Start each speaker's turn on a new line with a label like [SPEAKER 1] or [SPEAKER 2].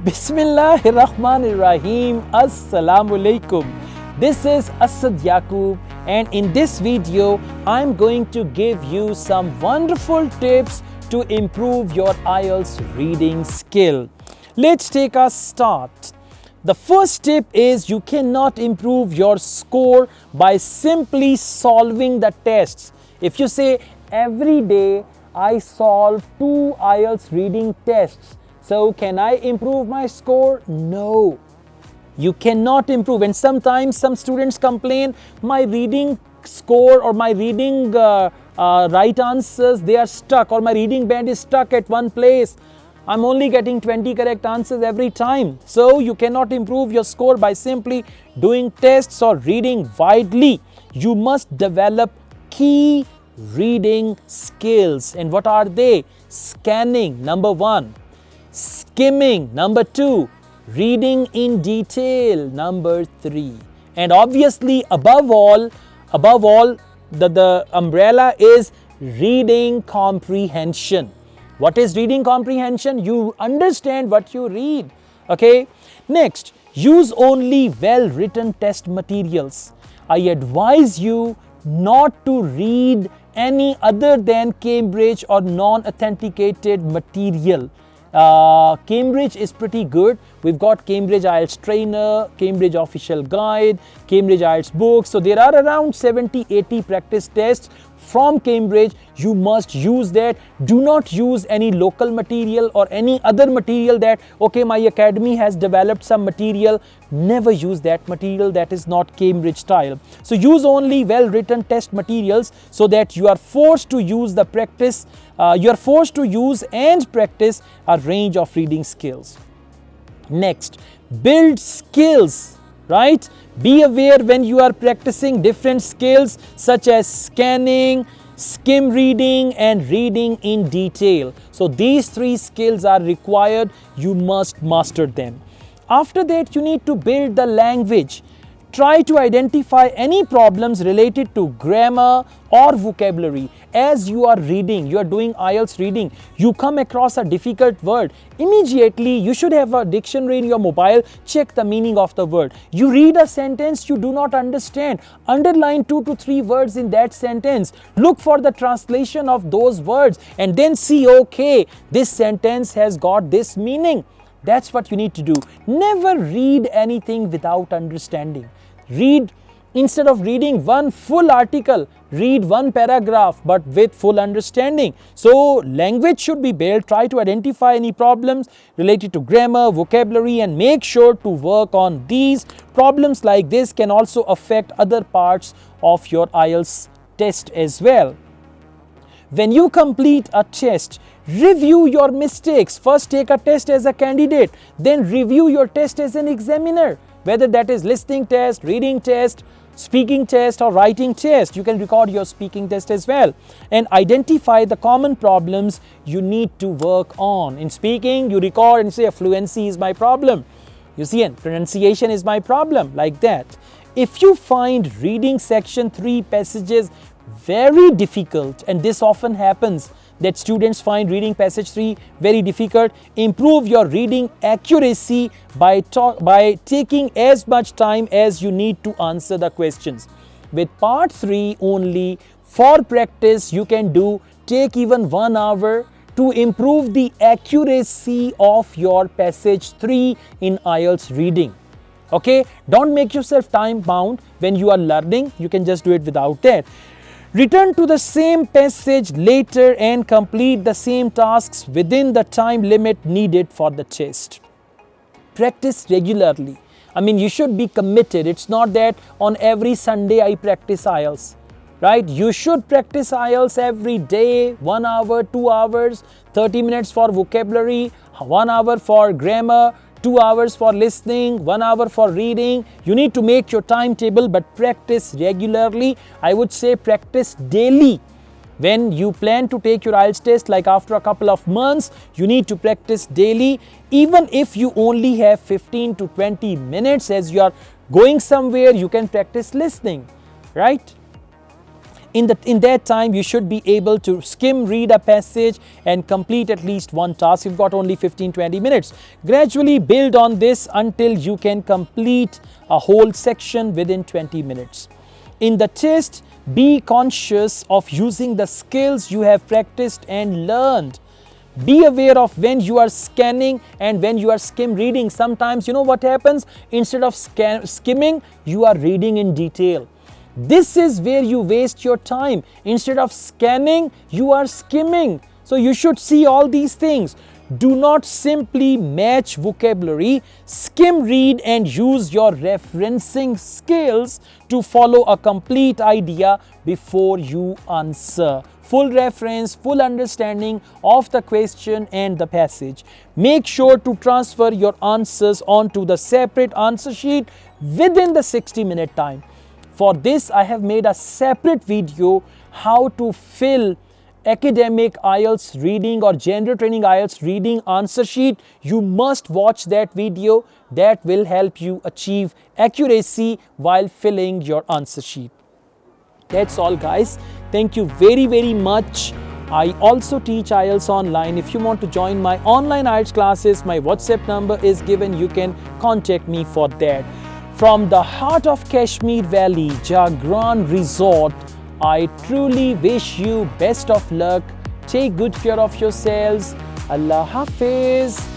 [SPEAKER 1] Bismillahirrahmanirrahim. Assalamu alaikum. This is Asad Yaqub, and in this video I'm going to give you some wonderful tips to improve your IELTS reading skill. Let's take a start. The first tip is you cannot improve your score by simply solving the tests. If you say every day I solve 2 IELTS reading tests, so can I improve my score? No, you cannot improve. And sometimes some students complain, my reading score or my reading right answers, they are stuck, or my reading band is stuck at one place. I'm only getting 20 correct answers every time. So you cannot improve your score by simply doing tests or reading widely. You must develop key reading skills. And what are they? Scanning, number 1. Skimming, number 2. Reading in detail, number 3. And obviously, above all, the umbrella is reading comprehension. What is reading comprehension? You understand what you read. Okay. Next, use only well-written test materials. I advise you not to read any other than Cambridge or non-authenticated material. Cambridge is pretty good. We've got Cambridge IELTS Trainer, Cambridge Official Guide, Cambridge IELTS Books. So there are around 70-80 practice tests from Cambridge. You must use that. Do not use any local material or any other material that, okay, my academy has developed some material. Never use that material. That is not Cambridge style. So use only well-written test materials so that you are forced to use the practice. You are forced to use and practice a range of reading skills. Next, build skills, right? Be aware when you are practicing different skills such as scanning, skim reading and reading in detail. So these 3 skills are required. You must master them. After that, you need to build the language. Try to identify any problems related to grammar or vocabulary. As you are reading, you are doing IELTS reading, you come across a difficult word. Immediately, you should have a dictionary in your mobile, check the meaning of the word. You read a sentence you do not understand, underline 2 to 3 words in that sentence. Look for the translation of those words and then see, okay, this sentence has got this meaning. That's what you need to do. Never read anything without understanding. Read, instead of reading one full article, read one paragraph but with full understanding. So language should be built. Try to identify any problems related to grammar, vocabulary, and make sure to work on these. Problems like this can also affect other parts of your IELTS test as well. When you complete a test, review your mistakes. First take a test as a candidate, then review your test as an examiner. Whether that is listening test, reading test, speaking test or writing test. You can record your speaking test as well. And identify the common problems you need to work on. In speaking, you record and say fluency is my problem. You see, and pronunciation is my problem, like that. If you find reading section 3 passages very difficult, and this often happens, that students find reading passage 3 very difficult, improve your reading accuracy by taking as much time as you need to answer the questions. With part 3 only, for practice, you can take even 1 hour to improve the accuracy of your passage 3 in IELTS reading. Okay, don't make yourself time bound when you are learning. You can just do it without that. Return to the same passage later and complete the same tasks within the time limit needed for the test. Practice regularly. I mean, you should be committed. It's not that on every Sunday I practice IELTS, right? You should practice IELTS every day, 1 hour, 2 hours, 30 minutes for vocabulary, 1 hour for grammar, 2 hours for listening, 1 hour for reading. You need to make your timetable, but practice regularly. I would say practice daily. When you plan to take your IELTS test, like after a couple of months, you need to practice daily. Even if you only have 15 to 20 minutes as you are going somewhere, you can practice listening, right? In that time, you should be able to skim read a passage and complete at least one task. You've got only 15-20 minutes. Gradually build on this until you can complete a whole section within 20 minutes. In the test, be conscious of using the skills you have practiced and learned. Be aware of when you are scanning and when you are skim reading. Sometimes, you know what happens? Instead of skimming, you are reading in detail. This is where you waste your time. Instead of scanning, you are skimming. So you should see all these things. Do not simply match vocabulary. Skim read and use your referencing skills to follow a complete idea before you answer. Full reference, full understanding of the question and the passage. Make sure to transfer your answers onto the separate answer sheet within the 60-minute time. For this, I have made a separate video how to fill academic IELTS reading or general training IELTS reading answer sheet. You must watch that video. That will help you achieve accuracy while filling your answer sheet. That's all, guys. Thank you very much. I also teach IELTS online. If you want to join my online IELTS classes, my WhatsApp number is given. You can contact me for that. From the heart of Kashmir Valley, Jagran Resort, I truly wish you best of luck. Take good care of yourselves. Allah Hafiz.